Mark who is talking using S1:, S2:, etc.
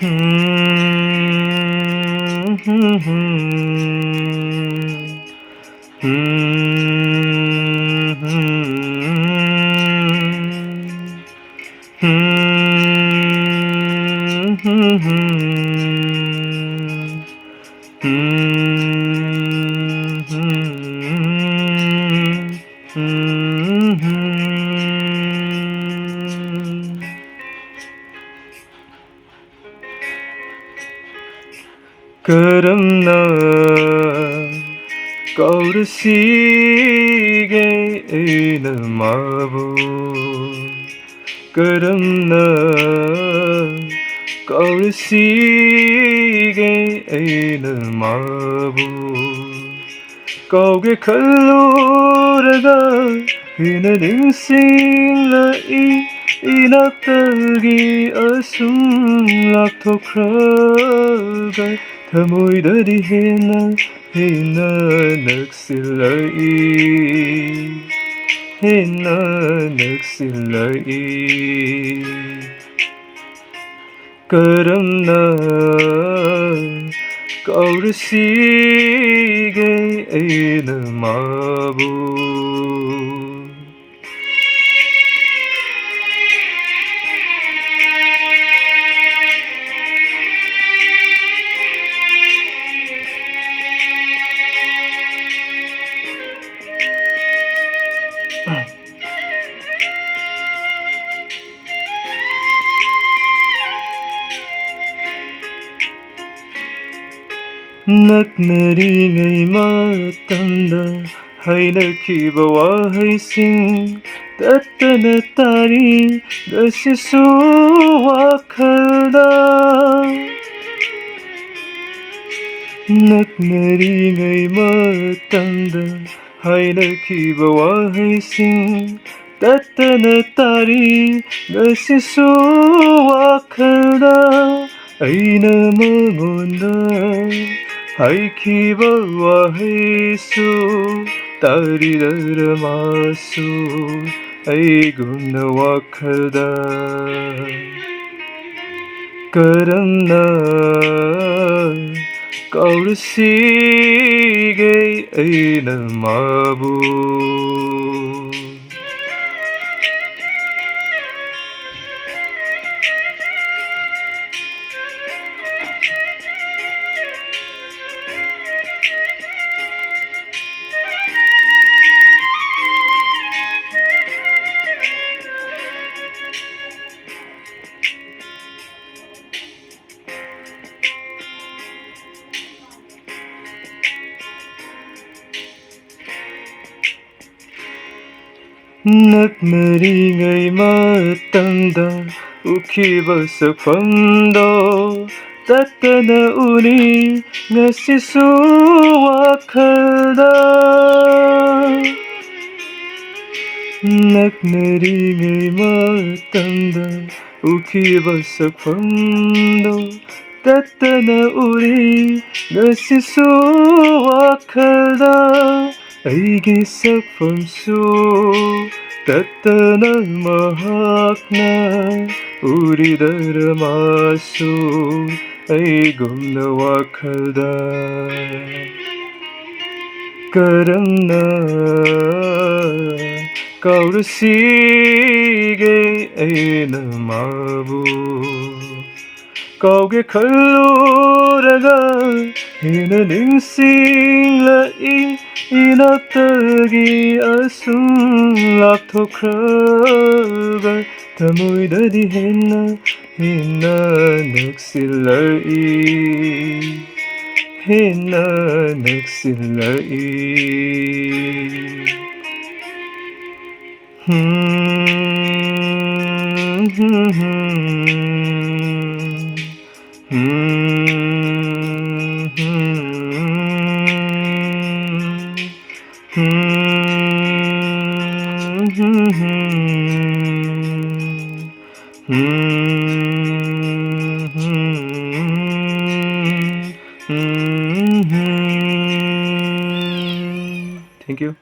S1: Hmm, hmm, hmm, hmm, hmm, hmm, hmm. 그럼나 거르시게 이름하고 그럼나 거르시게 이름하고 거기에 kaluraga hinaling singlai inatagi asum lakto kraga tamoy dari hina nagsilai karamna kaurasige inamabu Nagnaringay matanda Hainagkiba wahaysing Tatanatari Dasisuwakalda Nagnaringay matanda Hainagkiba wahaysing Tatanatari Dasisuwakalda Aina mangunda Haikiba wahisu Taridaramasu Aiguna wakalda Karamna Kaurasige Ainamabu Nagnaringay matanda Ukiba sa pando Tatana uni Nga sisuwakalda Nagnaringay matanda Ukiba sa pando Tatana uni Nga sisuwakalda Aigi sakpamsu Tatana mahakna Uridaramasu Aigumna wakalda Karamna Kaurasige Ainamabu Kauge kaluraga Hinaningsinglai Inatagi asum lakto kraga Tamoy dadi hina nagsilai Hmm, hmm, hmm, hmm, Thank you.